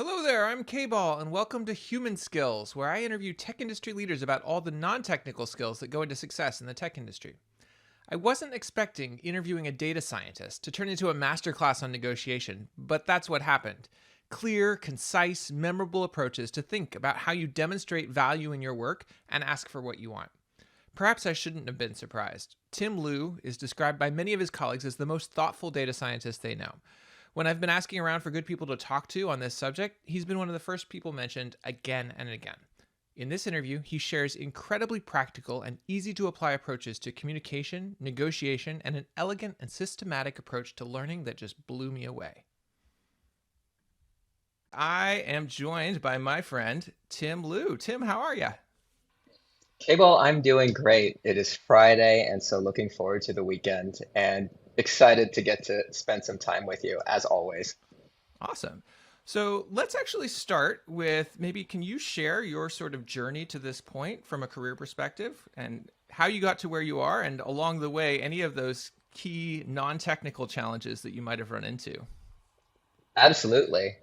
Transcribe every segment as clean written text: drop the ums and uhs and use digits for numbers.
Hello there, I'm K-Ball, and welcome to Human Skills, where I interview tech industry leaders about all the non-technical skills that go into success in the tech industry. I wasn't expecting interviewing a data scientist to turn into a masterclass on negotiation, but that's what happened. Clear, concise, memorable approaches to think about how you demonstrate value in your work and ask for what you want. Perhaps I shouldn't have been surprised. Tim Liu is described by many of his colleagues as the most thoughtful data scientist they know. When I've been asking around for good people to talk to on this subject, he's been one of the first people mentioned again and again. In this interview, he shares incredibly practical and easy to apply approaches to communication, negotiation, and an elegant and systematic approach to learning that just blew me away. I am joined by my friend, Tim Liu. Tim, how are you? Cable, I'm doing great. It is Friday, and so looking forward to the weekend and excited to get to spend some time with you, as always. Awesome. So let's actually start with maybe can you share your sort of journey to this point from a career perspective and how you got to where you are and along the way, any of those key non technical challenges that you might have run into? Absolutely.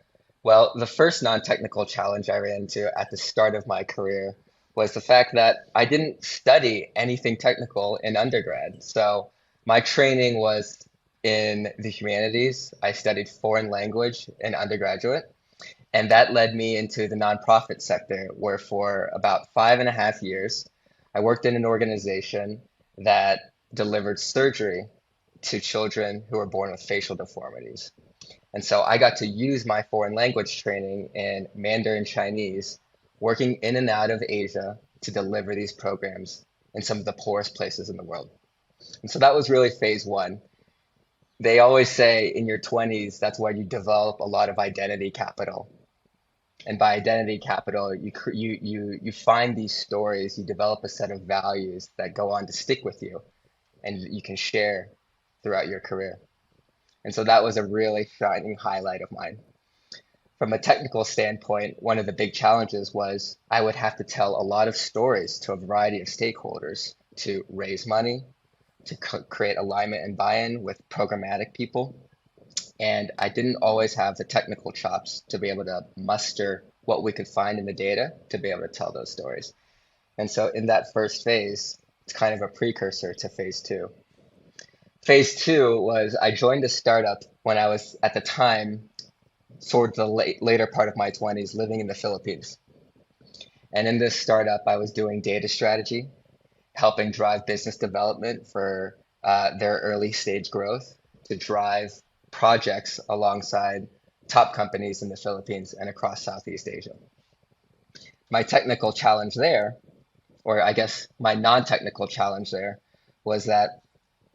Well, the first non-technical challenge I ran into at the start of my career was the fact that I didn't study anything technical in undergrad. So my training was in the humanities. I studied foreign language in undergraduate. And that led me into the nonprofit sector, where for about 5.5 years, I worked in an organization that delivered surgery to children who were born with facial deformities. And so I got to use my foreign language training in Mandarin Chinese, working in and out of Asia to deliver these programs in some of the poorest places in the world. And so that was really phase one. They always say in your 20s, that's where you develop a lot of identity capital. And by identity capital, you find these stories, you develop a set of values that go on to stick with you and you can share throughout your career. And so that was a really shining highlight of mine. From a technical standpoint, one of the big challenges was I would have to tell a lot of stories to a variety of stakeholders to raise money, to create alignment and buy-in with programmatic people. And I didn't always have the technical chops to be able to muster what we could find in the data to be able to tell those stories. And so in that first phase, it's kind of a precursor to phase two. Phase two was I joined a startup when I was at the time towards the later part of my 20s living in the Philippines. And in this startup, I was doing data strategy, helping drive business development for their early stage growth to drive projects alongside top companies in the Philippines and across Southeast Asia. My technical challenge there, or I guess my non-technical challenge there, was that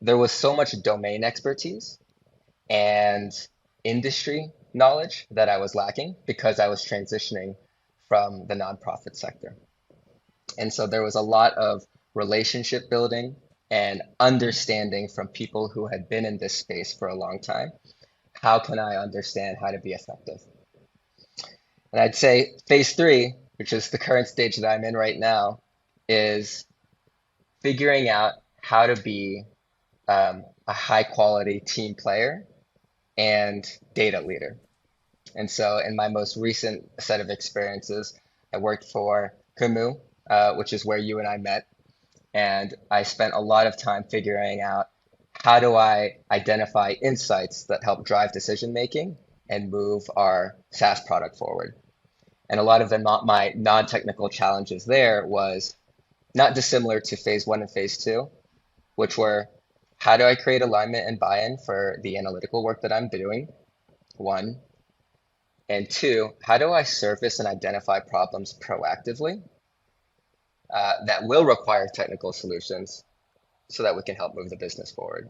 there was so much domain expertise and industry knowledge that I was lacking because I was transitioning from the nonprofit sector. And so there was a lot of relationship building and understanding from people who had been in this space for a long time. How can I understand how to be effective? And I'd say phase three, which is the current stage that I'm in right now, is figuring out how to be a high quality team player and data leader. And so in my most recent set of experiences, I worked for Kumu, which is where you and I met. And I spent a lot of time figuring out how do I identify insights that help drive decision making and move our SaaS product forward. And a lot of the my non-technical challenges there was not dissimilar to phase one and phase two, which were how do I create alignment and buy-in for the analytical work that I'm doing? One. And two, how do I surface and identify problems proactively that will require technical solutions so that we can help move the business forward?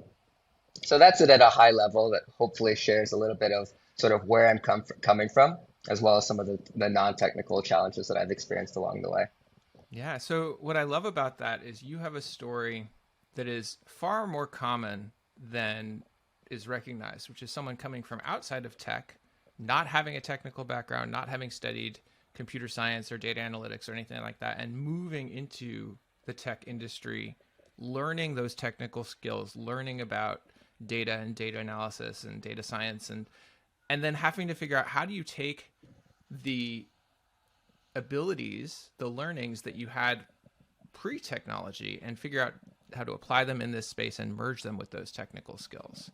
So that's it at a high level that hopefully shares a little bit of sort of where I'm coming from, as well as some of the non-technical challenges that I've experienced along the way. Yeah. So, what I love about that is you have a story that is far more common than is recognized, which is someone coming from outside of tech, not having a technical background, not having studied computer science or data analytics or anything like that, and moving into the tech industry, learning those technical skills, learning about data and data analysis and data science, and then having to figure out how do you take the abilities, the learnings that you had pre technology and figure out how to apply them in this space and merge them with those technical skills.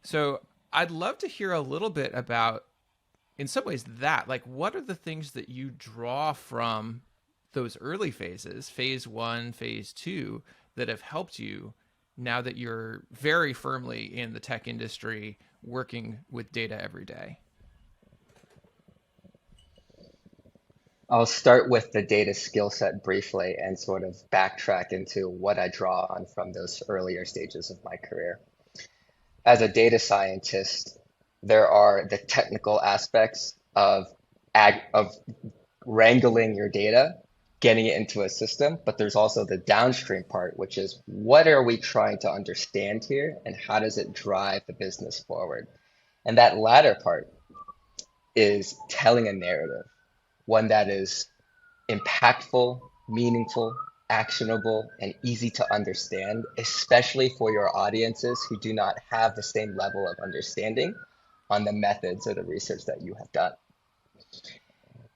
So I'd love to hear a little bit about, in some ways, that. Like, what are the things that you draw from those early phases, phase one, phase two, that have helped you now that you're very firmly in the tech industry working with data every day? I'll start with the data skill set briefly and sort of backtrack into what I draw on from those earlier stages of my career. As a data scientist, there are the technical aspects of of wrangling your data, getting it into a system, but there's also the downstream part, which is what are we trying to understand here and how does it drive the business forward? And that latter part is telling a narrative, one that is impactful, meaningful, actionable, and easy to understand, especially for your audiences who do not have the same level of understanding on the methods or the research that you have done.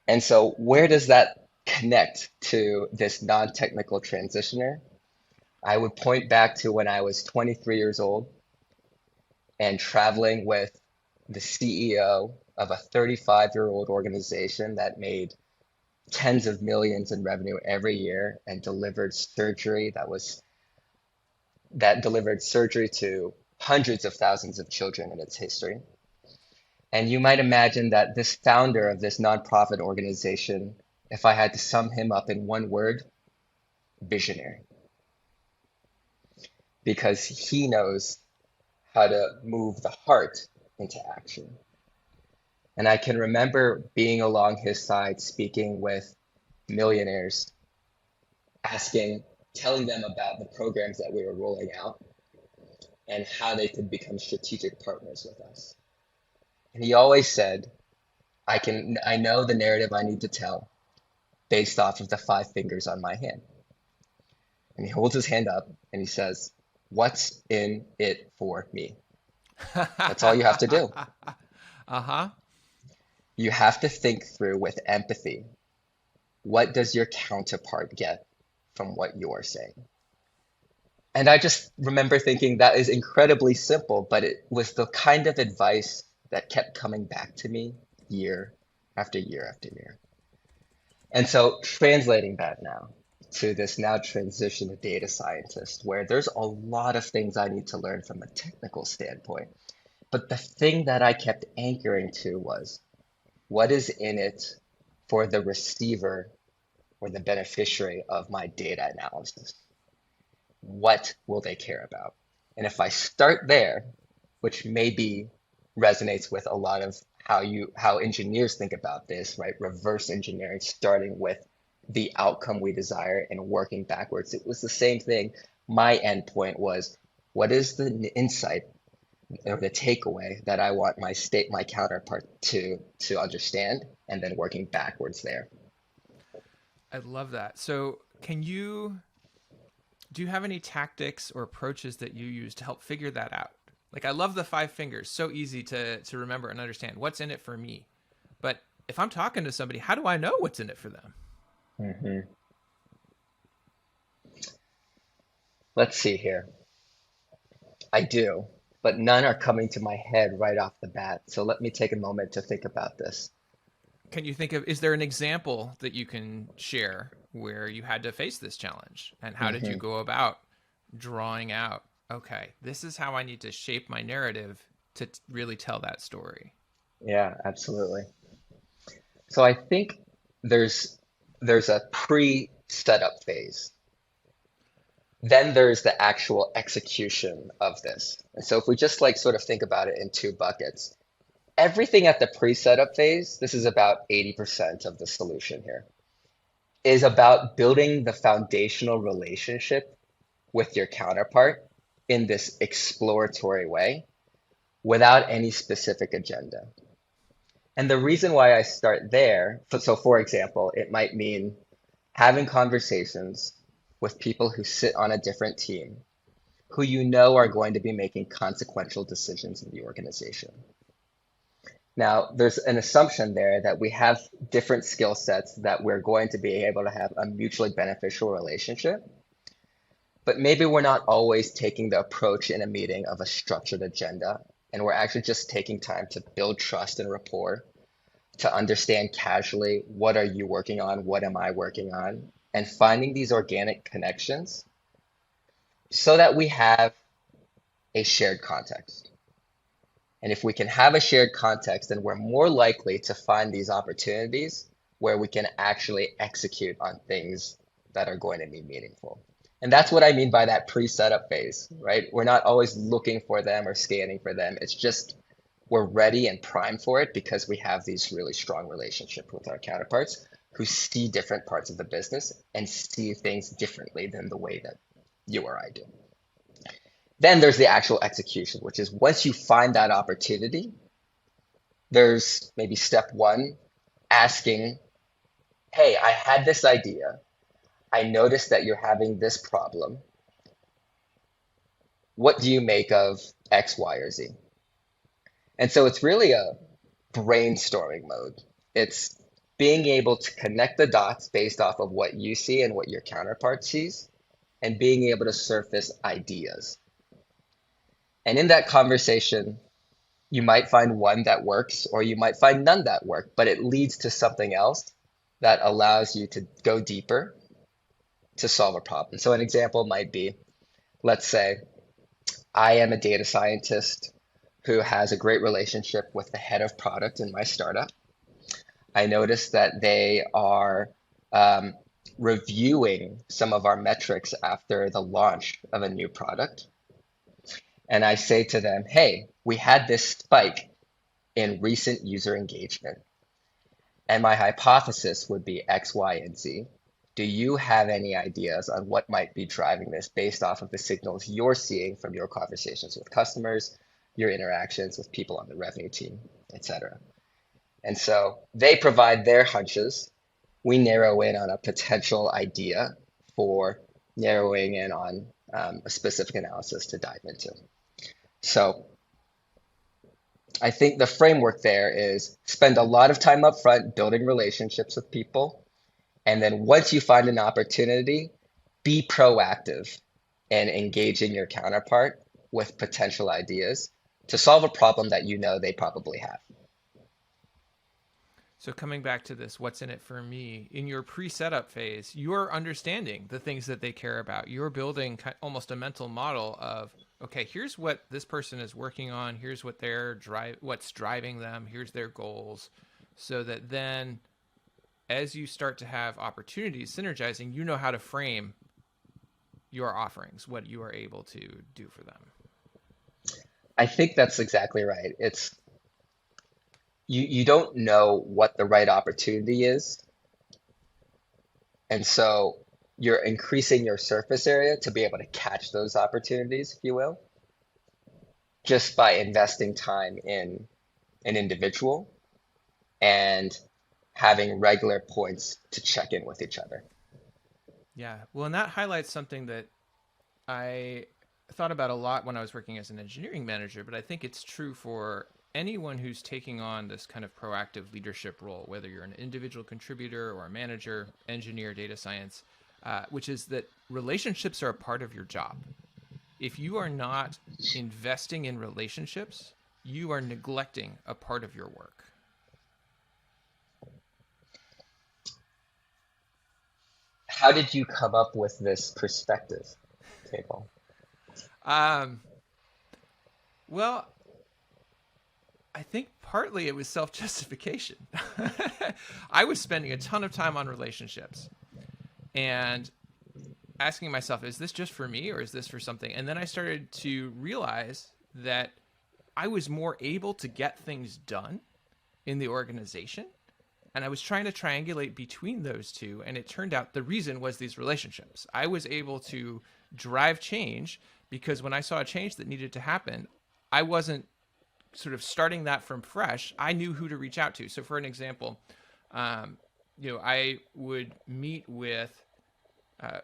And so, where does that connect to this non technical transitioner? I would point back to when I was 23 years old and traveling with the CEO of a 35-year-old organization that made tens of millions in revenue every year and delivered surgery to hundreds of thousands of children in its history. And you might imagine that this founder of this nonprofit organization, if I had to sum him up in one word, visionary, because he knows how to move the heart into action. And I can remember being along his side, speaking with millionaires, telling them about the programs that we were rolling out and how they could become strategic partners with us. And he always said, I know the narrative I need to tell based off of the five fingers on my hand. And he holds his hand up and he says, what's in it for me? That's all you have to do. Uh-huh. You have to think through with empathy. What does your counterpart get from what you're saying? And I just remember thinking that is incredibly simple, but it was the kind of advice that kept coming back to me year after year after year. And so translating that now to this now transition data scientist, where there's a lot of things I need to learn from a technical standpoint. But the thing that I kept anchoring to was what is in it for the receiver or the beneficiary of my data analysis? What will they care about? And if I start there, which maybe resonates with a lot of how engineers think about this, right? Reverse engineering, starting with the outcome we desire and working backwards. It was the same thing. My endpoint was, what is the insight or the takeaway that I want my counterpart to understand, and then working backwards there. I love that. So, do you have any tactics or approaches that you use to help figure that out? Like, I love the five fingers. So easy to remember and understand what's in it for me. But if I'm talking to somebody, how do I know what's in it for them? hmm Let's see here. I do, but none are coming to my head right off the bat. So let me take a moment to think about this. Can you think of, is there an example that you can share where you had to face this challenge? And how did you hmm go about drawing out, okay, this is how I need to shape my narrative to really tell that story? Yeah, absolutely. So I think there's there's a pre-setup phase. Then there's the actual execution of this. And so if we just like sort of think about it in two buckets, everything at the pre-setup phase, this is about 80% of the solution here, is about building the foundational relationship with your counterpart in this exploratory way without any specific agenda. And the reason why I start there, so for example, it might mean having conversations with people who sit on a different team, who you know are going to be making consequential decisions in the organization. Now, there's an assumption there that we have different skill sets that we're going to be able to have a mutually beneficial relationship, but maybe we're not always taking the approach in a meeting of a structured agenda, and we're actually just taking time to build trust and rapport, to understand casually what are you working on, what am I working on, and finding these organic connections so that we have a shared context. And if we can have a shared context, then we're more likely to find these opportunities where we can actually execute on things that are going to be meaningful. And that's what I mean by that pre-setup phase, right? We're not always looking for them or scanning for them. It's just we're ready and primed for it because we have these really strong relationships with our counterparts who see different parts of the business and see things differently than the way that you or I do. Then there's the actual execution, which is once you find that opportunity, there's maybe step one, asking, hey, I had this idea. I noticed that you're having this problem. What do you make of X, Y, or Z? And so it's really a brainstorming mode. It's being able to connect the dots based off of what you see and what your counterpart sees, and being able to surface ideas. And in that conversation, you might find one that works, or you might find none that work, but it leads to something else that allows you to go deeper to solve a problem. So an example might be, let's say I am a data scientist who has a great relationship with the head of product in my startup. I noticed that they are um, reviewing some of our metrics after the launch of a new product. And I say to them, hey, we had this spike in recent user engagement. And my hypothesis would be X, Y, and Z. Do you have any ideas on what might be driving this based off of the signals you're seeing from your conversations with customers, your interactions with people on the revenue team, et cetera? And so they provide their hunches. We narrow in on a potential idea for narrowing in on a specific analysis to dive into. So I think the framework there is spend a lot of time up front building relationships with people. And then once you find an opportunity, be proactive in engaging your counterpart with potential ideas to solve a problem that you know they probably have. So coming back to this, what's in it for me? In your pre-setup phase, you're understanding the things that they care about. You're building almost a mental model of, okay, here's what this person is working on. Here's what what's driving them. Here's their goals, so that then, as you start to have opportunities synergizing, you know how to frame your offerings, what you are able to do for them. I think that's exactly right. It's you don't know what the right opportunity is. And so you're increasing your surface area to be able to catch those opportunities, if you will, just by investing time in an individual and having regular points to check in with each other. Yeah. Well, and that highlights something that I thought about a lot when I was working as an engineering manager, but I think it's true for anyone who's taking on this kind of proactive leadership role, whether you're an individual contributor or a manager, engineer, data science, which is that relationships are a part of your job. If you are not investing in relationships, you are neglecting a part of your work. How did you come up with this perspective table? Um, well, I think partly it was self justification. I was spending a ton of time on relationships and asking myself, is this just for me or is this for something? And then I started to realize that I was more able to get things done in the organization. And I was trying to triangulate between those two. And it turned out the reason was these relationships. I was able to drive change because when I saw a change that needed to happen, I wasn't sort of starting that from fresh. I knew who to reach out to. So for an example, I would meet with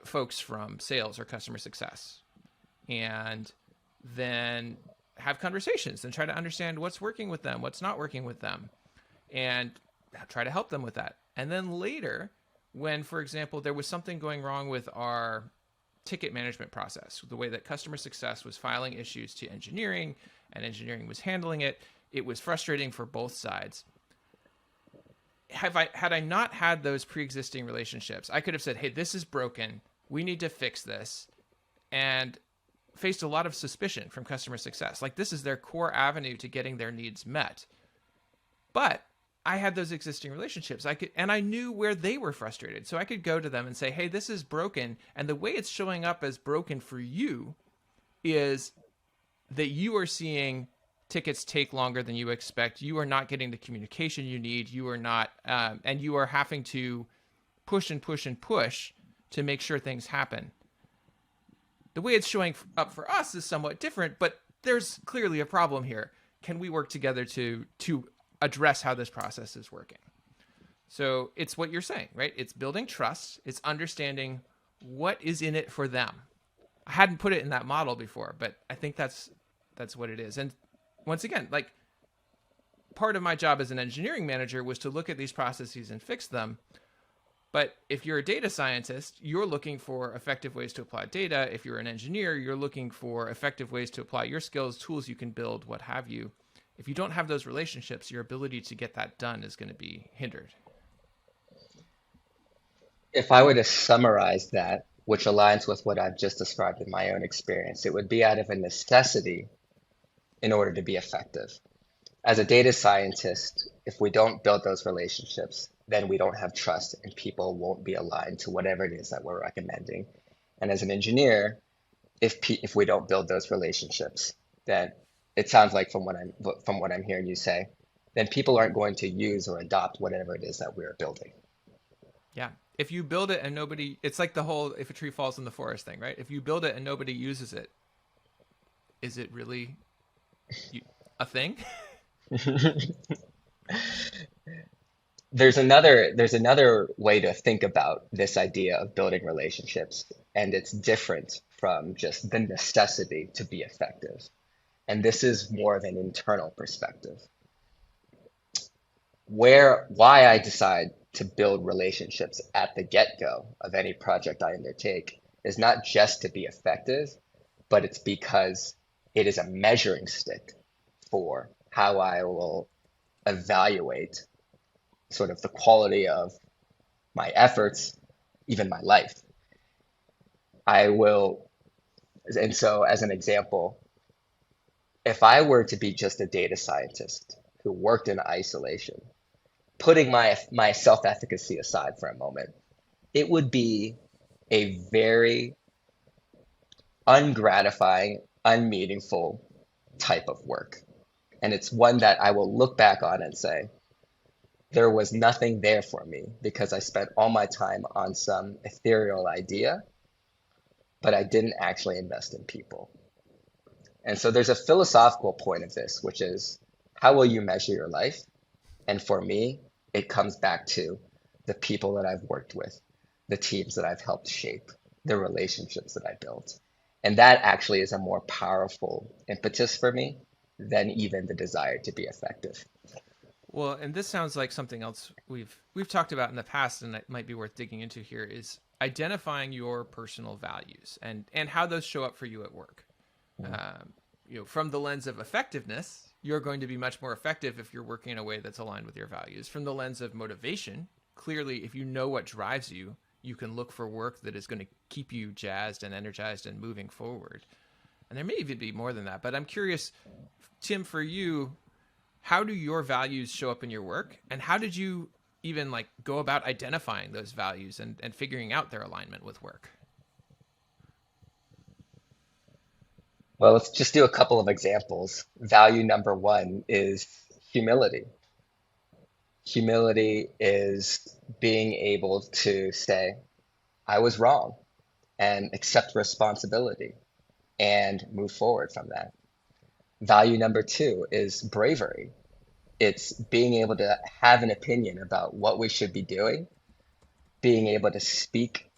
folks from sales or customer success. And then have conversations and try to understand what's working with them, what's not working with them, and try to help them with that. And then later, when, for example, there was something going wrong with our ticket management process, the way that customer success was filing issues to engineering and engineering was handling it, it was frustrating for both sides. Had I not had those pre-existing relationships, I could have said, hey, this is broken, we need to fix this, and faced a lot of suspicion from customer success. Like, this is their core avenue to getting their needs met. But I had those existing relationships. I knew where they were frustrated. So I could go to them and say, hey, this is broken. And the way it's showing up as broken for you is that you are seeing tickets take longer than you expect. You are not getting the communication you need. You are not, and you are having to push and push and push to make sure things happen. The way it's showing up for us is somewhat different, but there's clearly a problem here. Can we work together to address how this process is working? So it's what you're saying, right? It's building trust. It's understanding what is in it for them. I hadn't put it in that model before, but I think that's what it is. And once again, like, part of my job as an engineering manager was to look at these processes and fix them. But if you're a data scientist, you're looking for effective ways to apply data. If you're an engineer, you're looking for effective ways to apply your skills, tools you can build, what have you. If you don't have those relationships, your ability to get that done is going to be hindered. If I were to summarize that, which aligns with what I've just described in my own experience, it would be out of a necessity in order to be effective. As a data scientist, if we don't build those relationships, then we don't have trust and people won't be aligned to whatever it is that we're recommending. And as an engineer, if we don't build those relationships, then it sounds like from what I'm hearing you say, then people aren't going to use or adopt whatever it is that we're building. Yeah. If you build it and nobody, it's like the whole if a tree falls in the forest thing, right? If you build it and nobody uses it, is it really a thing? There's another way to think about this idea of building relationships, and it's different from just the necessity to be effective. And this is more of an internal perspective. Why I decide to build relationships at the get-go of any project I undertake is not just to be effective, but it's because it is a measuring stick for how I will evaluate sort of the quality of my efforts, even my life. I will, and so as an example, if I were to be just a data scientist who worked in isolation, putting my self-efficacy aside for a moment, it would be a very ungratifying, unmeaningful type of work. And it's one that I will look back on and say, there was nothing there for me because I spent all my time on some ethereal idea, but I didn't actually invest in people. And so there's a philosophical point of this, which is how will you measure your life? And for me, it comes back to the people that I've worked with, the teams that I've helped shape, the relationships that I built. And that actually is a more powerful impetus for me than even the desire to be effective. Well, and this sounds like something else we've talked about in the past, and it might be worth digging into here, is identifying your personal values and how those show up for you at work. From the lens of effectiveness, you're going to be much more effective if you're working in a way that's aligned with your values. From the lens of motivation, clearly, if you know what drives you, you can look for work that is going to keep you jazzed and energized and moving forward. And there may even be more than that, but I'm curious, Tim, for you, how do your values show up in your work? And how did you even go about identifying those values and figuring out their alignment with work? Well, let's just do a couple of examples. Value number one is humility. Humility is being able to say, I was wrong, and accept responsibility and move forward from that. Value number two is bravery. It's being able to have an opinion about what we should be doing, being able to speak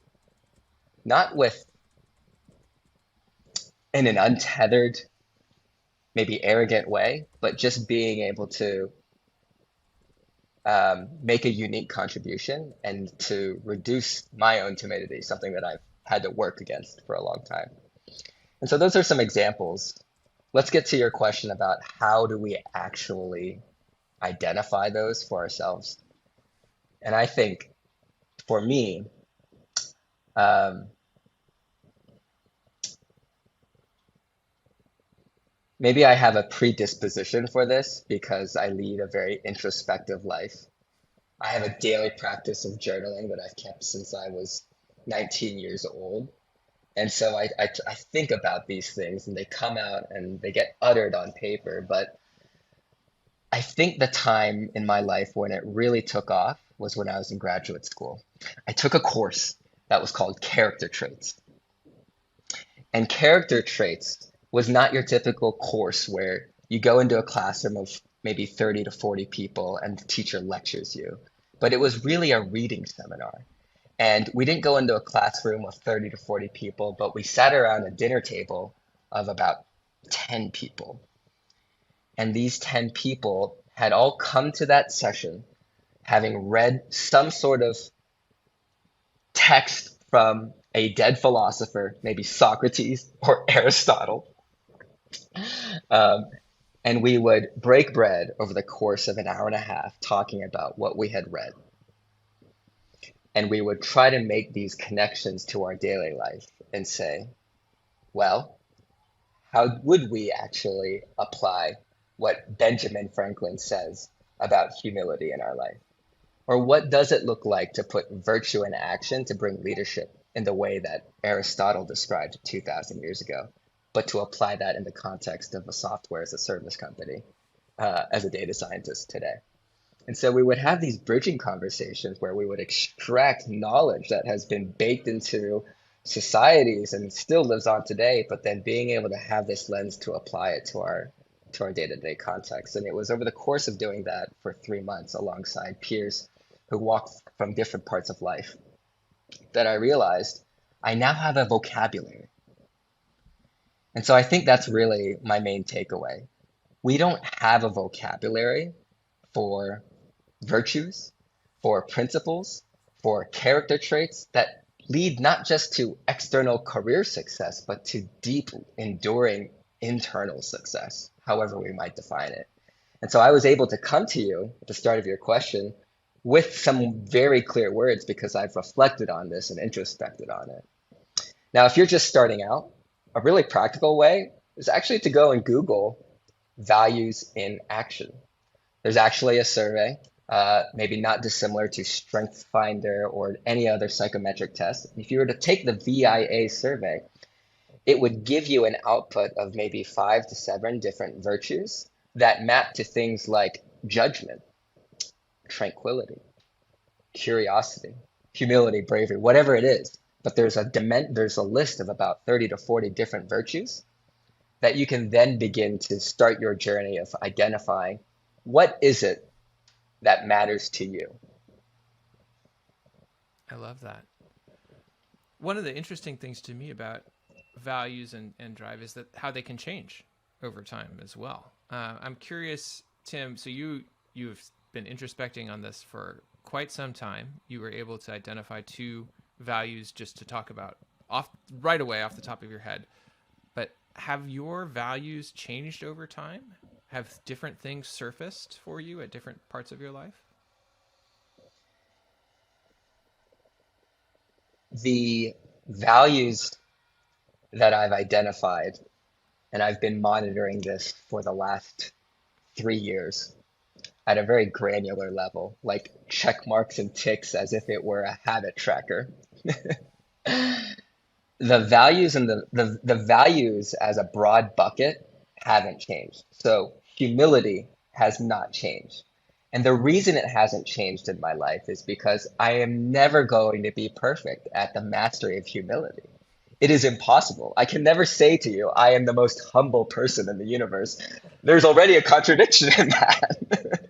not with in an untethered maybe arrogant way, but just being able to make a unique contribution and to reduce my own timidity, something that I've had to work against for a long time. And so those are some examples. Let's get to your question about how do we actually identify those for ourselves. And I think for me, um, maybe I have a predisposition for this because I lead a very introspective life. I have a daily practice of journaling that I've kept since I was 19 years old. And so I think about these things and they come out and they get uttered on paper. But I think the time in my life when it really took off was when I was in graduate school. I took a course that was called character traits. And character traits was not your typical course where you go into a classroom of maybe 30 to 40 people and the teacher lectures you, but it was really a reading seminar. And we didn't go into a classroom of 30 to 40 people, but we sat around a dinner table of about 10 people. And these 10 people had all come to that session having read some sort of text from a dead philosopher, maybe Socrates or Aristotle. Um, and we would break bread over the course of an hour and a half talking about what we had read. And we would try to make these connections to our daily life and say, well, how would we actually apply what Benjamin Franklin says about humility in our life? Or what does it look like to put virtue in action to bring leadership in the way that Aristotle described 2,000 years ago, but to apply that in the context of a software as a service company as a data scientist today? And so we would have these bridging conversations where we would extract knowledge that has been baked into societies and still lives on today, but then being able to have this lens to apply it to our day-to-day context. And it was over the course of doing that for 3 months alongside peers who walked from different parts of life that I realized I now have a vocabulary. And so I think that's really my main takeaway. We don't have a vocabulary for virtues, for principles, for character traits that lead not just to external career success, but to deep, enduring internal success, however we might define it. And so I was able to come to you at the start of your question with some very clear words because I've reflected on this and introspected on it. Now, if you're just starting out, a really practical way is actually to go and Google values in action. There's actually a survey, maybe not dissimilar to StrengthsFinder or any other psychometric test. If you were to take the VIA survey, it would give you an output of maybe 5 to 7 different virtues that map to things like judgment, tranquility, curiosity, humility, bravery, whatever it is. But there's a list of about 30 to 40 different virtues that you can then begin to start your journey of identifying what is it that matters to you. I love that. One of the interesting things to me about values and drive is that how they can change over time as well. I'm curious, Tim. So you've been introspecting on this for quite some time. You were able to identify 2 values just to talk about right away off the top of your head. But have your values changed over time? Have different things surfaced for you at different parts of your life? The values that I've identified, and I've been monitoring this for the last 3 years at a very granular level, like check marks and ticks as if it were a habit tracker. The values and the values as a broad bucket haven't changed. So humility has not changed. And the reason it hasn't changed in my life is because I am never going to be perfect at the mastery of humility. It is impossible. I can never say to you, I am the most humble person in the universe. There's already a contradiction in that.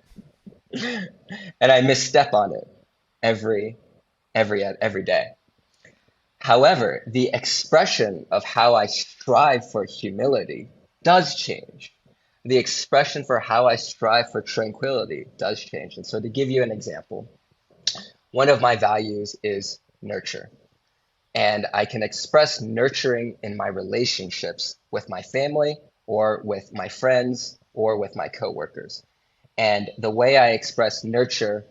And I misstep on it every every day. However, the expression of how I strive for humility does change. the expression for how I strive for tranquility does change. And so, to give you an example, one of my values is nurture. And I can express nurturing in my relationships with my family or with my friends or with my coworkers. And the way I expressed nurture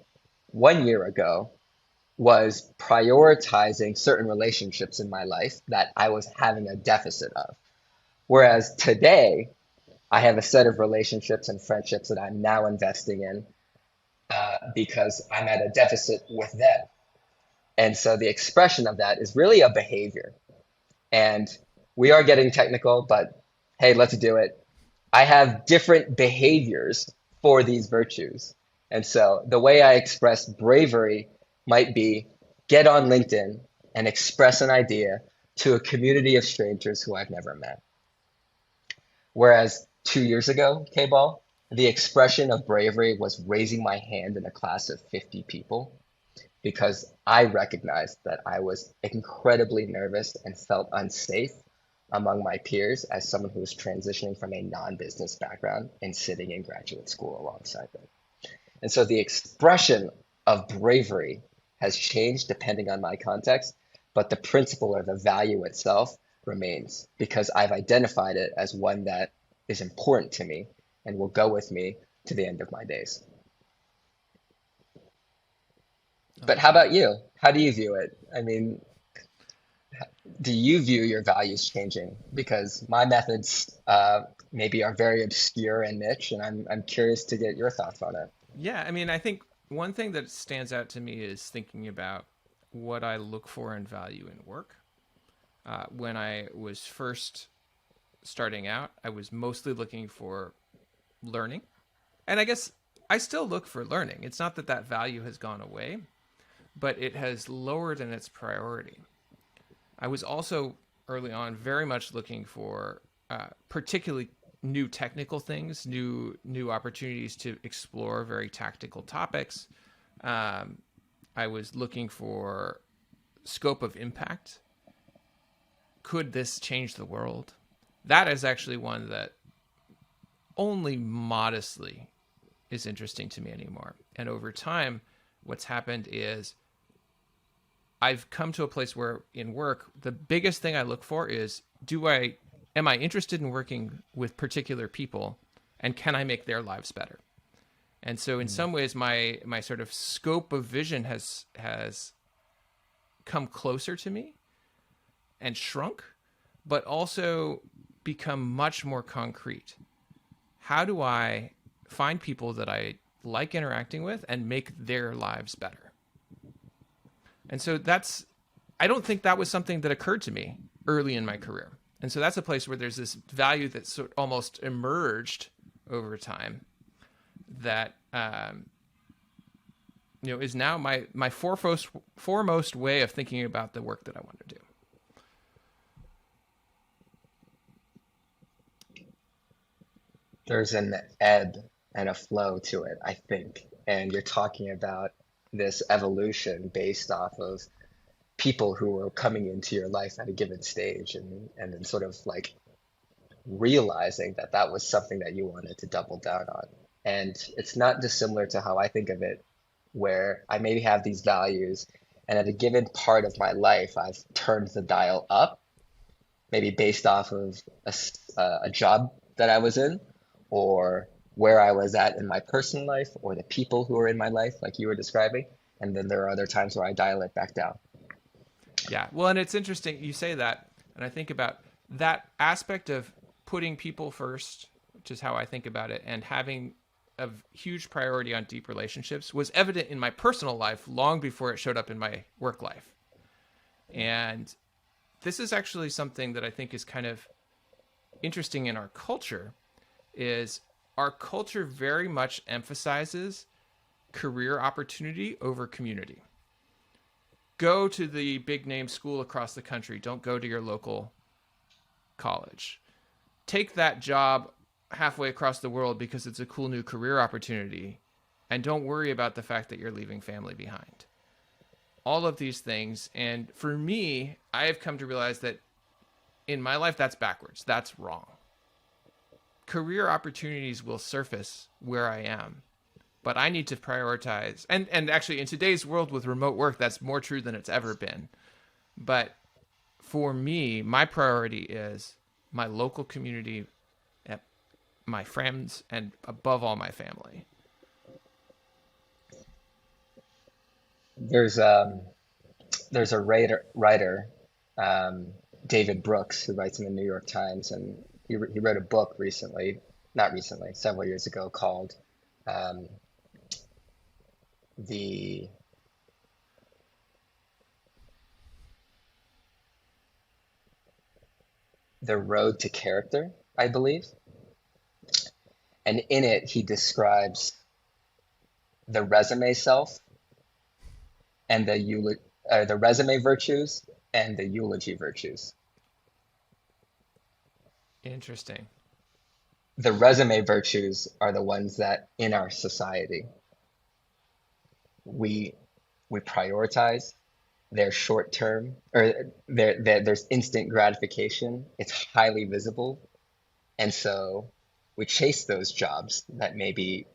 1 year ago was prioritizing certain relationships in my life that I was having a deficit of. Whereas today, I have a set of relationships and friendships that I'm now investing in because I'm at a deficit with them. And so the expression of that is really a behavior. And we are getting technical, but hey, let's do it. I have different behaviors for these virtues. And so the way I express bravery might be get on LinkedIn and express an idea to a community of strangers who I've never met. Whereas 2 years ago, K-Ball, the expression of bravery was raising my hand in a class of 50 people because I recognized that I was incredibly nervous and felt unsafe among my peers as someone who was transitioning from a non-business background and sitting in graduate school alongside them. And so the expression of bravery has changed depending on my context, but the principle or the value itself remains because I've identified it as one that is important to me and will go with me to the end of my days. But how Okay. about you? How do you view it? I mean, do you view your values changing? Because my methods maybe are very obscure and niche, and I'm curious to get your thoughts on it. Yeah, I mean, I think one thing that stands out to me is thinking about what I look for and value in work. When I was first starting out, I was mostly looking for learning. And I guess I still look for learning. It's not that that value has gone away, but it has lowered in its priority. I was also early on very much looking for particularly new technical things, new opportunities to explore very tactical topics. Um, I was looking for scope of impact. Could this change the world? That is actually one that only modestly is interesting to me anymore. And over time, what's happened is I've come to a place where in work, the biggest thing I look for is do I am I interested in working with particular people and can I make their lives better? And so in Mm. some ways my sort of scope of vision has come closer to me and shrunk, but also become much more concrete. How do I find people that I like interacting with and make their lives better? And so that's, I don't think that was something that occurred to me early in my career. And so that's a place where there's this value that sort of almost emerged over time that, is now my foremost way of thinking about the work that I want to do. There's an ebb and a flow to it, I think. And you're talking about this evolution based off of people who are coming into your life at a given stage and then sort of like realizing that that was something that you wanted to double down on. And it's not dissimilar to how I think of it, where I maybe have these values, and at a given part of my life, I've turned the dial up, maybe based off of a job that I was in, or where I was at in my personal life, or the people who are in my life, like you were describing. And then there are other times where I dial it back down. Yeah. Well, and it's interesting you say that, and I think about that aspect of putting people first, which is how I think about it, and having a huge priority on deep relationships was evident in my personal life long before it showed up in my work life. And this is actually something that I think is kind of interesting in our culture is our culture very much emphasizes career opportunity over community. Go to the big name school across the country. Don't go to your local college. Take that job halfway across the world because it's a cool new career opportunity. And don't worry about the fact that you're leaving family behind. All of these things. And for me, I have come to realize that in my life, that's backwards. That's wrong. career opportunities will surface where I am, but I need to prioritize. And actually, in today's world with remote work, that's more true than it's ever been. But for me, my priority is my local community, my friends, and above all, my family. There's um there's a writer um, David Brooks, who writes in the New York Times, and he wrote a book recently, not recently, several years ago, called um, the the Road to Character, I believe. And in it, he describes the resume self and the resume virtues and the eulogy virtues. Interesting. The resume virtues are the ones that in our society we we prioritize. They're short term, or there's instant gratification. It's highly visible, and so we chase those jobs that maybe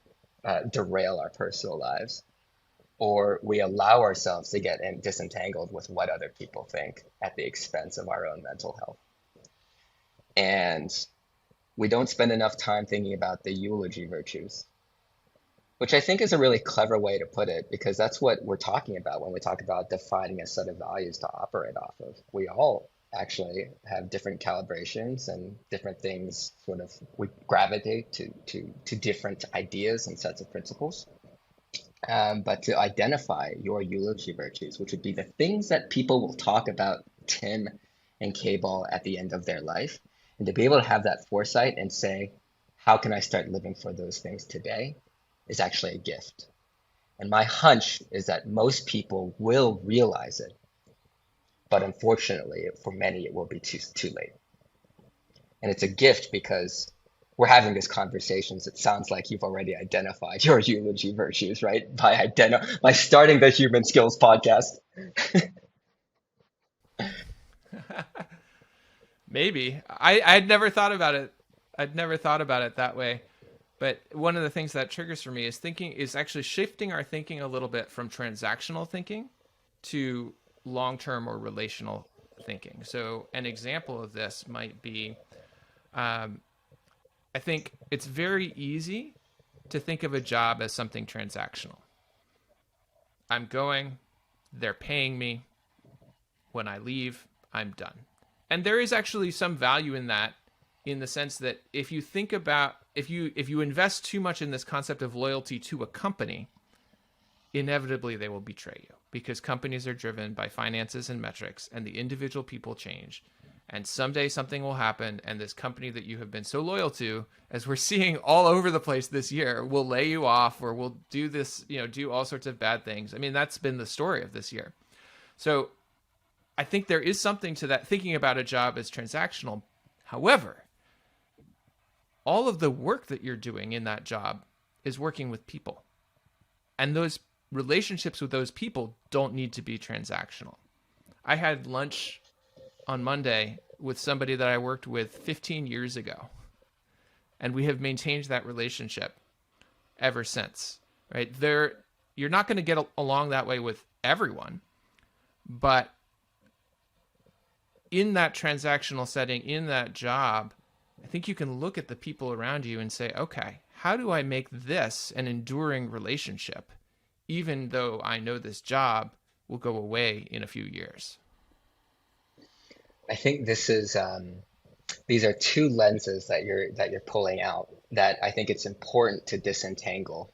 derail our personal lives, or we allow ourselves to get disentangled with what other people think at the expense of our own mental health. And we don't spend enough time thinking about the eulogy virtues, which I think is a really clever way to put it, because that's what we're talking about when we talk about defining a set of values to operate off of. We all actually have different calibrations and different things, sort of, we gravitate to different ideas and sets of principles. But to identify your eulogy virtues, which would be the things that people will talk about Tim and K-Ball at the end of their life, and to be able to have that foresight and say, how can I start living for those things today, is actually a gift. And my hunch is that most people will realize it, but unfortunately, for many, it will be too late. And it's a gift because we're having this conversation. So it sounds like you've already identified your eulogy virtues, right? By starting the Human Skills podcast. Maybe I'd never thought about it. I'd never thought about it that way. But one of the things that triggers for me is actually shifting our thinking a little bit from transactional thinking to long-term or relational thinking. So an example of this might be, I think it's very easy to think of a job as something transactional. I'm going, they're paying me. When I leave, I'm done. And there is actually some value in that, in the sense that if you think about, if you invest too much in this concept of loyalty to a company, inevitably they will betray you, because companies are driven by finances and metrics, and the individual people change. And someday something will happen, and this company that you have been so loyal to, as we're seeing all over the place this year, will lay you off, or will do this, do all sorts of bad things. I mean, that's been the story of this year. So I think there is something to that, thinking about a job as transactional. However, all of the work that you're doing in that job is working with people. And those relationships with those people don't need to be transactional. I had lunch on Monday with somebody that I worked with 15 years ago, and we have maintained that relationship ever since. Right? You're not going to get along that way with everyone, but in that transactional setting, in that job, I think you can look at the people around you and say, okay, how do I make this an enduring relationship, even though I know this job will go away in a few years? I think these are two lenses that you're pulling out that I think it's important to disentangle.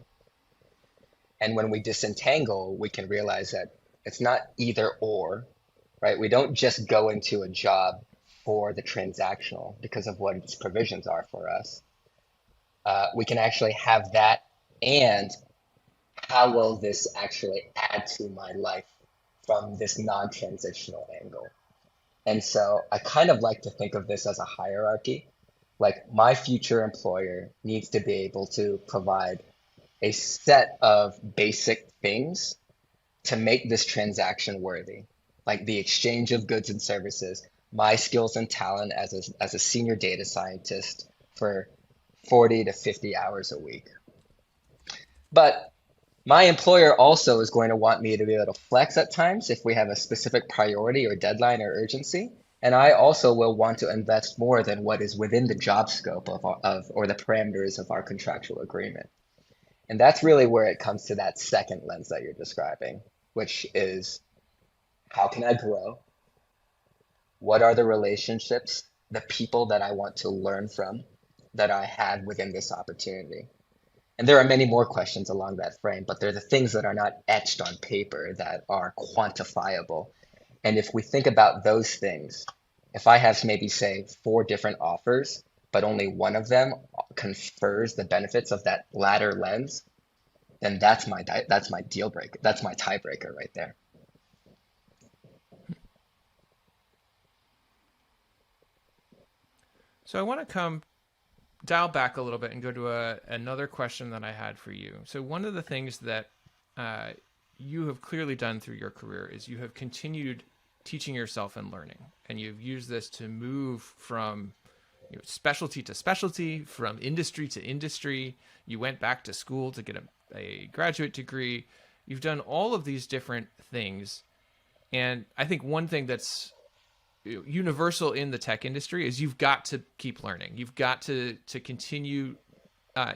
And when we disentangle, we can realize that it's not either or, right? We don't just go into a job for the transactional because of what its provisions are for us. We can actually have that, and how will this actually add to my life from this non-transitional angle? And so I kind of like to think of this as a hierarchy. Like, my future employer needs to be able to provide a set of basic things to make this transaction worthy, like the exchange of goods and services, my skills and talent as a senior data scientist for 40 to 50 hours a week. But my employer also is going to want me to be able to flex at times if we have a specific priority or deadline or urgency. And I also will want to invest more than what is within the job scope of or the parameters of our contractual agreement. And that's really where it comes to that second lens that you're describing, which is how can I grow? What are the relationships, the people that I want to learn from that I have within this opportunity? And there are many more questions along that frame, but they're the things that are not etched on paper that are quantifiable. And if we think about those things, if I have maybe say 4 different offers, but only one of them confers the benefits of that latter lens, then that's my deal breaker. That's my tiebreaker right there. So I want to dial back a little bit and go to another question that I had for you. So one of the things that uh, you have clearly done through your career is you have continued teaching yourself and learning, and you've used this to move from specialty to specialty, from industry to industry. You went back to school to get a graduate degree. You've done all of these different things, and I think one thing that's universal in the tech industry is you've got to keep learning. You've got to continue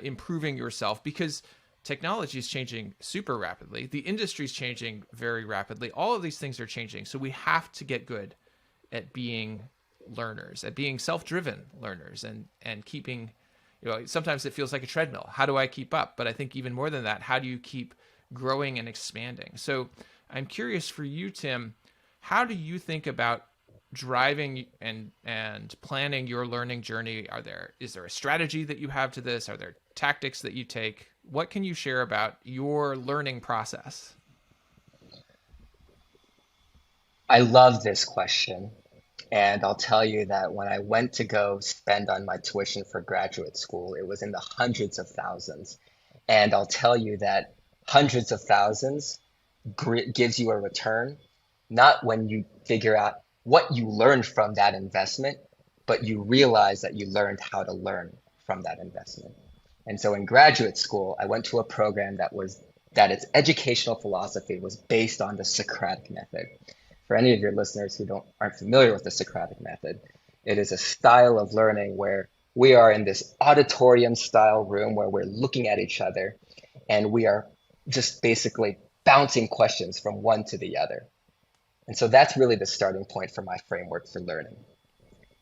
improving yourself because technology is changing super rapidly. The industry is changing very rapidly. All of these things are changing. So we have to get good at being learners, at being self-driven learners, and keeping, sometimes it feels like a treadmill. How do I keep up? But I think even more than that, how do you keep growing and expanding? So I'm curious for you, Tim, how do you think about driving and planning your learning journey? Is there a strategy that you have to this? Are there tactics that you take? What can you share about your learning process? I love this question. And I'll tell you that when I went to go spend on my tuition for graduate school, it was in the hundreds of thousands. And I'll tell you that hundreds of thousands gives you a return, not when you figure out what you learned from that investment, but you realize that you learned how to learn from that investment. And so in graduate school, I went to a program that its educational philosophy was based on the Socratic method. For any of your listeners who aren't familiar with the Socratic method, it is a style of learning where we are in this auditorium style room where we're looking at each other and we are just basically bouncing questions from one to the other. And so that's really the starting point for my framework for learning.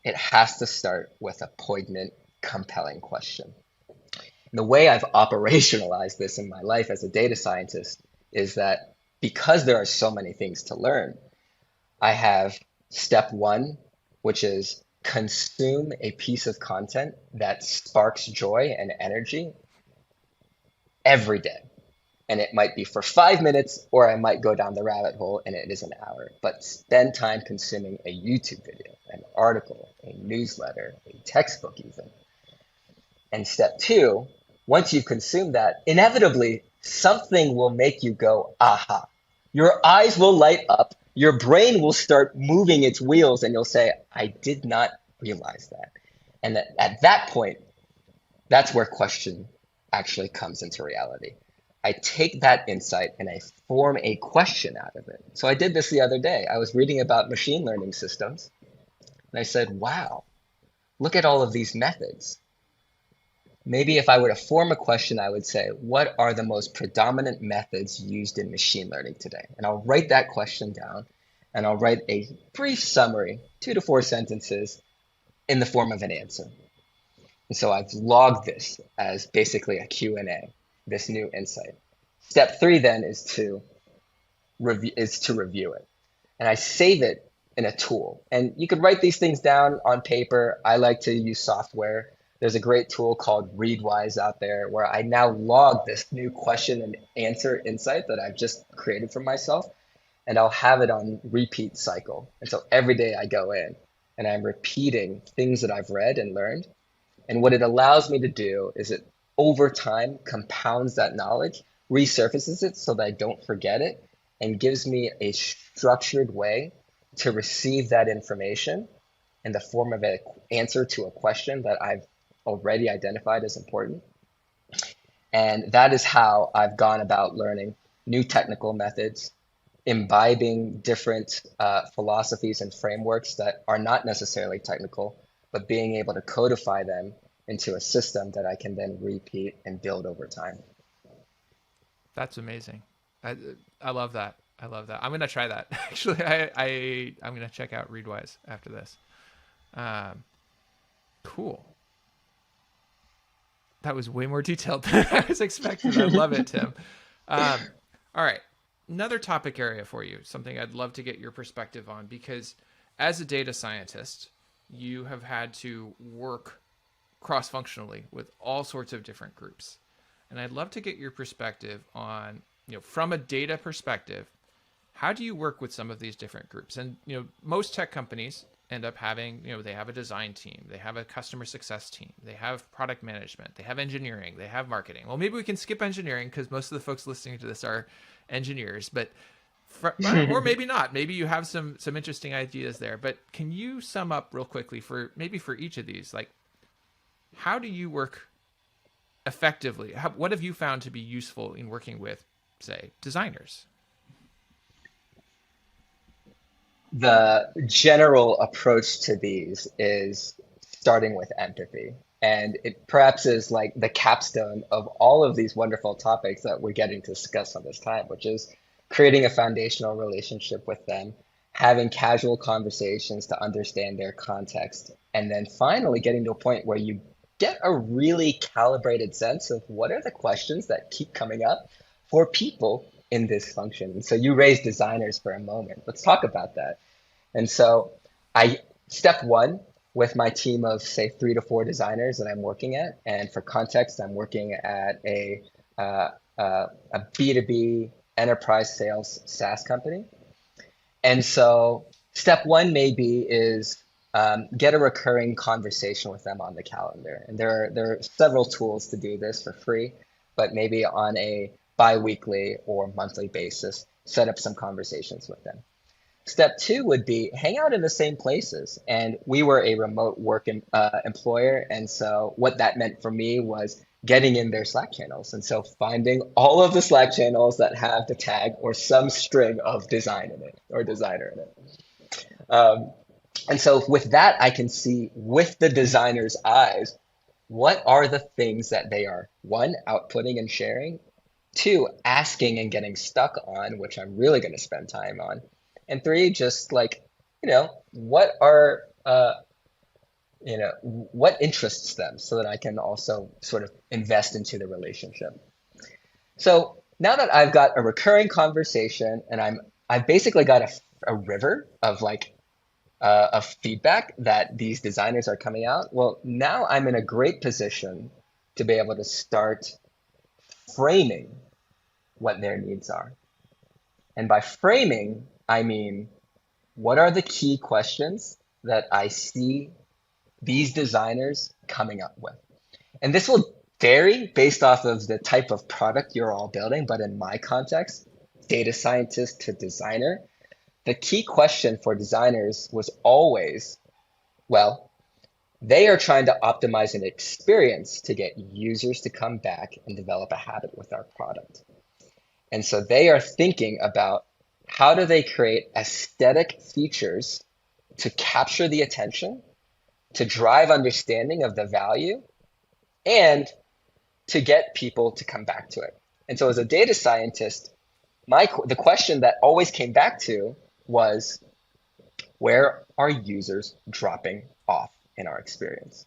It has to start with a poignant, compelling question. And the way I've operationalized this in my life as a data scientist is that because there are so many things to learn, I have step 1, which is consume a piece of content that sparks joy and energy every day. And it might be for 5 minutes, or I might go down the rabbit hole and it is an hour. But spend time consuming a YouTube video, an article, a newsletter, a textbook even. And step 2, once you've consumed that, inevitably something will make you go, aha. Your eyes will light up, your brain will start moving its wheels, and you'll say, I did not realize that. And at that point, that's where question actually comes into reality. I take that insight and I form a question out of it. So I did this the other day. I was reading about machine learning systems, and I said, wow, look at all of these methods. Maybe if I were to form a question, I would say, what are the most predominant methods used in machine learning today? And I'll write that question down, and I'll write a brief summary, 2 to 4 sentences, in the form of an answer. And so I've logged this as basically a Q&A, this new insight. Step 3 then is to review it. And I save it in a tool. And you could write these things down on paper. I like to use software. There's a great tool called Readwise out there where I now log this new question and answer insight that I've just created for myself, and I'll have it on repeat cycle. And so every day I go in and I'm repeating things that I've read and learned. And what it allows me to do is it over time compounds that knowledge, resurfaces it so that I don't forget it, and gives me a structured way to receive that information in the form of an answer to a question that I've already identified as important. And that is how I've gone about learning new technical methods, imbibing different philosophies and frameworks that are not necessarily technical, but being able to codify them into a system that I can then repeat and build over time. That's amazing. I I love that. I love that. I'm gonna try that. Actually, I'm gonna check out Readwise after this. Um, cool. That was way more detailed than I was expecting. I love it, Tim. All right, another topic area for you. Something I'd love to get your perspective on because, as a data scientist, you have had to work cross functionally with all sorts of different groups. And I'd love to get your perspective on, from a data perspective, how do you work with some of these different groups? And, most tech companies end up having, they have a design team, they have a customer success team, they have product management, they have engineering, they have marketing. Well, maybe we can skip engineering because most of the folks listening to this are engineers, but or maybe not. Maybe you have some interesting ideas there. But can you sum up real quickly for each of these, like how do you work effectively? What have you found to be useful in working with, say, designers? The general approach to these is starting with empathy. And it perhaps is like the capstone of all of these wonderful topics that we're getting to discuss on this time, which is creating a foundational relationship with them, having casual conversations to understand their context, and then finally getting to a point where you get a really calibrated sense of what are the questions that keep coming up for people in this function. And so you raised designers for a moment. Let's talk about that. And so I step one with my team of say 3 to 4 designers that I'm working at. And for context, I'm working at a B2B enterprise sales SaaS company. And so step one maybe is get a recurring conversation with them on the calendar. And there are several tools to do this for free, but maybe on a bi-weekly or monthly basis, set up some conversations with them. Step two would be hang out in the same places. And we were a remote work employer. And so what that meant for me was getting in their Slack channels. And so finding all of the Slack channels that have the tag or some string of design in it or designer in it. And so with that, I can see with the designer's eyes, what are the things that they are, one, outputting and sharing, two, asking and getting stuck on, which I'm really going to spend time on, and three, just like, what are, what interests them so that I can also sort of invest into the relationship. So now that I've got a recurring conversation and I've basically got a river of feedback that these designers are coming out. Well, now I'm in a great position to be able to start framing what their needs are. And by framing, I mean, what are the key questions that I see these designers coming up with? And this will vary based off of the type of product you're all building, but in my context, data scientist to designer, the key question for designers was always, well, they are trying to optimize an experience to get users to come back and develop a habit with our product. And so they are thinking about how do they create aesthetic features to capture the attention, to drive understanding of the value, and to get people to come back to it. And so as a data scientist, the question that always came back to was, where are users dropping off in our experience?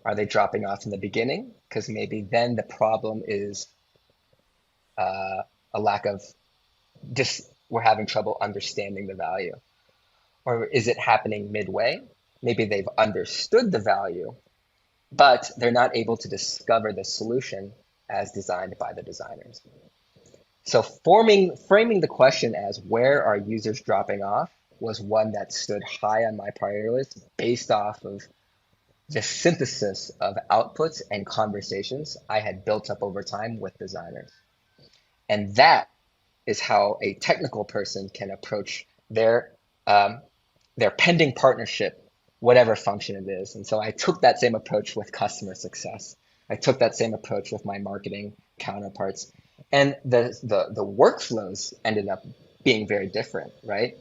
Are they dropping off in the beginning? Because maybe then the problem is a lack of we're having trouble understanding the value. Or is it happening midway? Maybe they've understood the value, but they're not able to discover the solution as designed by the designers. So framing the question as where are users dropping off was one that stood high on my priority list based off of the synthesis of outputs and conversations I had built up over time with designers. And that is how a technical person can approach their pending partnership whatever function it is. And so I took that same approach with customer success. I took that same approach with my marketing counterparts. And the workflows ended up being very different, right?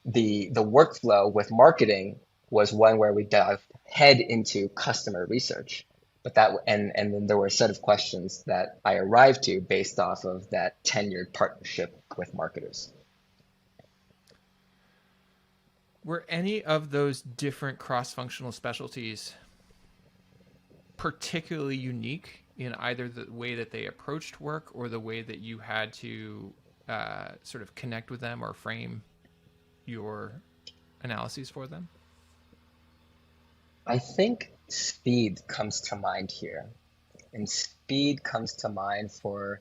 The workflow with marketing was one where we dived head into customer research. But that and then there were a set of questions that I arrived to based off of that tenured partnership with marketers. Were any of those different cross-functional specialties particularly unique in either the way that they approached work or the way that you had to sort of connect with them or frame your analyses for them? I think speed comes to mind here. And speed comes to mind for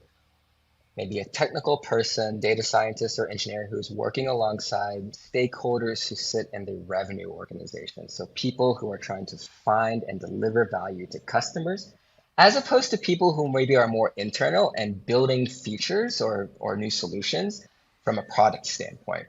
maybe a technical person, data scientist or engineer who's working alongside stakeholders who sit in the revenue organization. So people who are trying to find and deliver value to customers, as opposed to people who maybe are more internal and building features or new solutions from a product standpoint.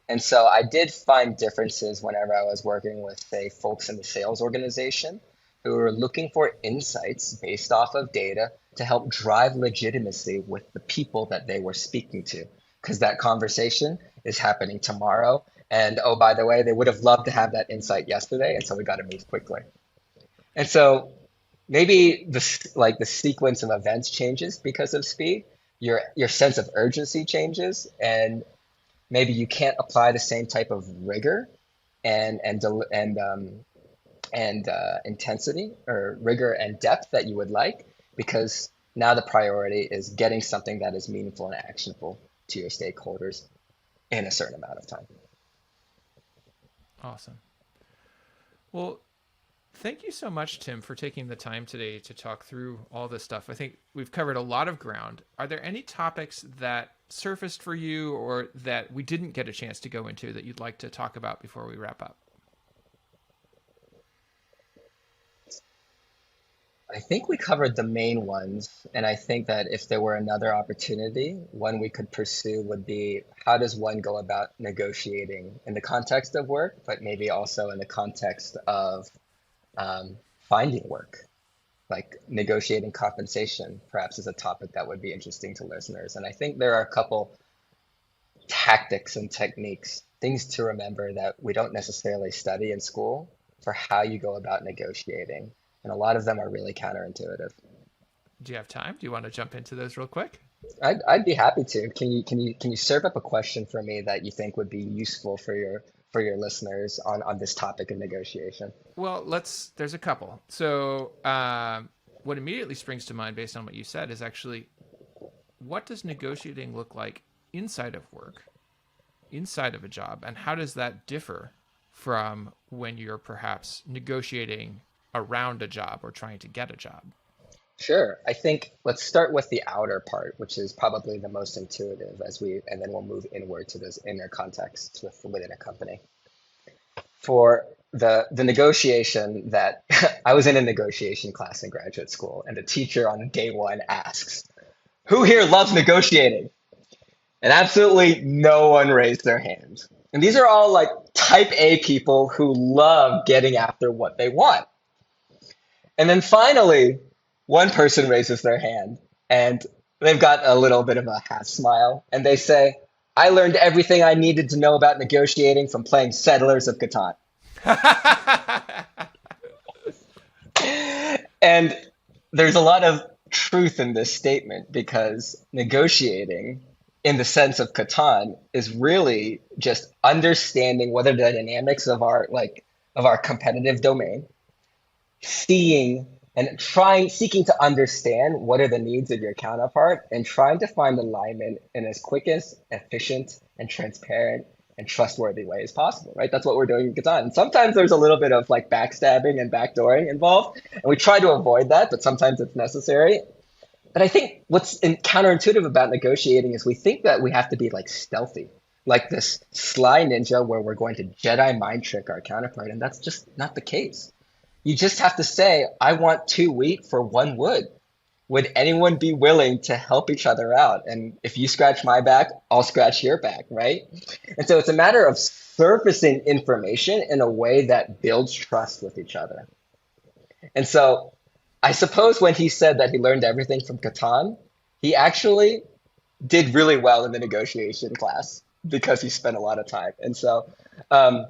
And so I did find differences whenever I was working with, say, folks in the sales organization who were looking for insights based off of data to help drive legitimacy with the people that they were speaking to. Because that conversation is happening tomorrow. And oh, by the way, they would have loved to have that insight yesterday. And so we got to move quickly. And so maybe the sequence of events changes because of speed. Your sense of urgency changes, and maybe you can't apply the same type of rigor and intensity or rigor and depth that you would like, because now the priority is getting something that is meaningful and actionable to your stakeholders in a certain amount of time. Awesome. Well, thank you so much, Tim, for taking the time today to talk through all this stuff. I think we've covered a lot of ground. Are there any topics that surfaced for you or that we didn't get a chance to go into that you'd like to talk about before we wrap up? I think we covered the main ones, and I think that if there were another opportunity, one we could pursue would be how does one go about negotiating in the context of work, but maybe also in the context of finding work, like negotiating compensation, perhaps is a topic that would be interesting to listeners. And I think there are a couple tactics and techniques, things to remember that we don't necessarily study in school for how you go about negotiating. And a lot of them are really counterintuitive. Do you have time? Do you want to jump into those real quick? I'd be happy to. Can you serve up a question for me that you think would be useful for your listeners on this topic of negotiation? Well, there's a couple. So what immediately springs to mind based on what you said is actually, what does negotiating look like inside of work, inside of a job, and how does that differ from when you're perhaps negotiating around a job or trying to get a job? Sure. I think let's start with the outer part, which is probably the most intuitive and then we'll move inward to those inner contexts within a company. For the negotiation that I was in a negotiation class in graduate school, and the teacher on day one asks, "Who here loves negotiating?" And absolutely no one raised their hand. And these are all like type A people who love getting after what they want. And then finally, one person raises their hand and they've got a little bit of a half smile and they say, "I learned everything I needed to know about negotiating from playing Settlers of Catan." And there's a lot of truth in this statement, because negotiating in the sense of Catan is really just understanding what are the dynamics of our competitive domain, seeing and seeking to understand what are the needs of your counterpart, and trying to find alignment in as quick as efficient and transparent and trustworthy way as possible, right? That's what we're doing in Catan. And sometimes there's a little bit of like backstabbing and backdooring involved, and we try to avoid that, but sometimes it's necessary. But I think what's counterintuitive about negotiating is we think that we have to be like stealthy, like this sly ninja where we're going to Jedi mind trick our counterpart, and that's just not the case. You just have to say, "I want 2 wheat for 1 wood." would anyone be willing to help each other out? And if you scratch my back, I'll scratch your back, right? And so it's a matter of surfacing information in a way that builds trust with each other. And so I suppose when he said that he learned everything from Catan, he actually did really well in the negotiation class because he spent a lot of time. And so um,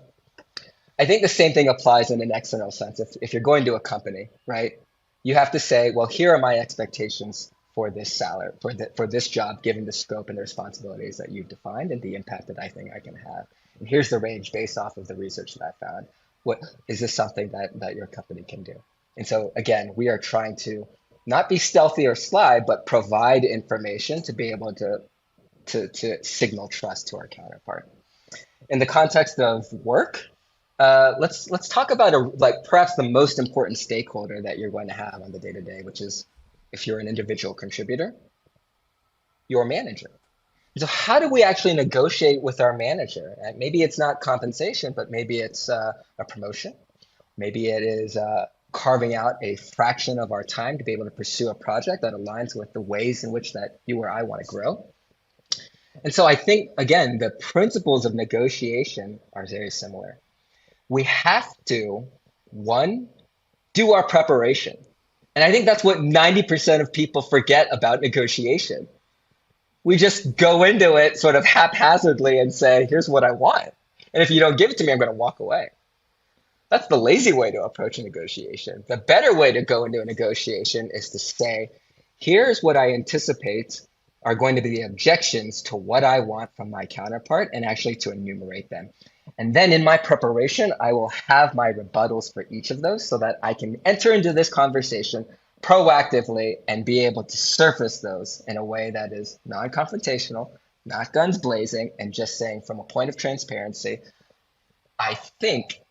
I think the same thing applies in an external sense. If you're going to a company, right, you have to say, well, here are my expectations for this salary, for this job, given the scope and the responsibilities that you've defined and the impact that I think I can have. And here's the range based off of the research that I found. What is this something that your company can do? And so again, we are trying to not be stealthy or sly, but provide information to be able to signal trust to our counterpart. In the context of work, let's talk about like perhaps the most important stakeholder that you're going to have on the day to day, which is if you're an individual contributor, your manager. So how do we actually negotiate with our manager? And maybe it's not compensation, but maybe it's a promotion. Maybe it is carving out a fraction of our time to be able to pursue a project that aligns with the ways in which that you or I want to grow. And so I think, again, the principles of negotiation are very similar. We have to, one, do our preparation. And I think that's what 90% of people forget about negotiation. We just go into it sort of haphazardly and say, here's what I want. And if you don't give it to me, I'm going to walk away. That's the lazy way to approach a negotiation. The better way to go into a negotiation is to say, here's what I anticipate are going to be the objections to what I want from my counterpart, and actually to enumerate them. And then in my preparation, I will have my rebuttals for each of those so that I can enter into this conversation proactively and be able to surface those in a way that is non-confrontational, not guns blazing, and just saying from a point of transparency, I think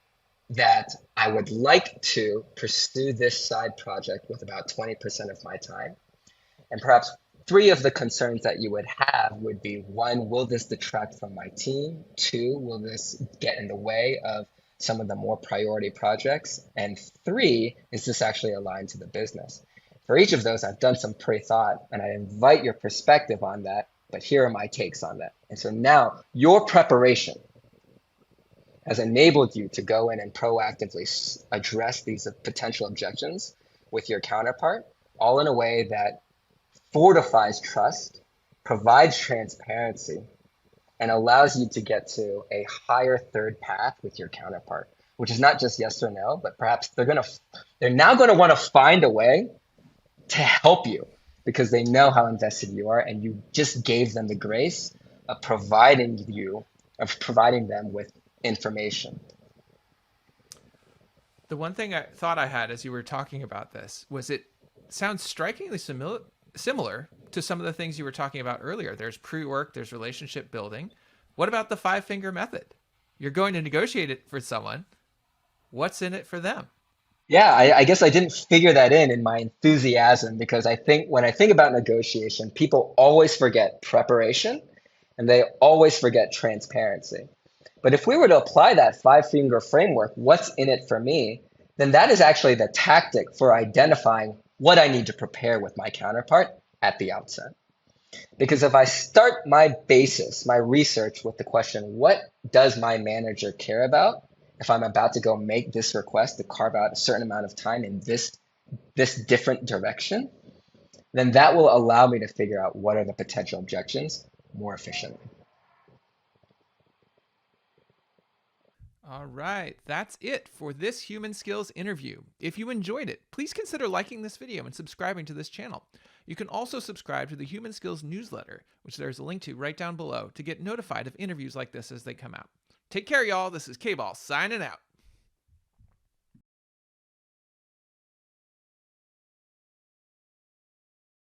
that I would like to pursue this side project with about 20% of my time. And perhaps three of the concerns that you would have would be, one, will this detract from my team? Two, will this get in the way of some of the more priority projects? And three, is this actually aligned to the business? For each of those, I've done some pre-thought, and I invite your perspective on that, but here are my takes on that. And so now your preparation has enabled you to go in and proactively address these potential objections with your counterpart, all in a way that fortifies trust, provides transparency, and allows you to get to a higher third path with your counterpart, which is not just yes or no, but perhaps they're now going to want to find a way to help you because they know how invested you are, and you just gave them the grace of providing them with information. The one thing I thought I had as you were talking about this was it sounds strikingly similar to some of the things you were talking about earlier. There's pre-work, there's relationship building. What about the 5-finger method? You're going to negotiate it for someone. What's in it for them? Yeah, I guess I didn't figure that in my enthusiasm, because I think when I think about negotiation, people always forget preparation and they always forget transparency. But if we were to apply that 5-finger framework, what's in it for me, then that is actually the tactic for identifying what I need to prepare with my counterpart at the outset. Because if I start my basis, my research with the question, what does my manager care about? If I'm about to go make this request to carve out a certain amount of time in this different direction, then that will allow me to figure out what are the potential objections more efficiently. All right, that's it for this Human Skills interview. If you enjoyed it, please consider liking this video and subscribing to this channel. You can also subscribe to the Human Skills newsletter, which there's a link to right down below, to get notified of interviews like this as they come out. Take care, y'all. This is K-Ball signing out.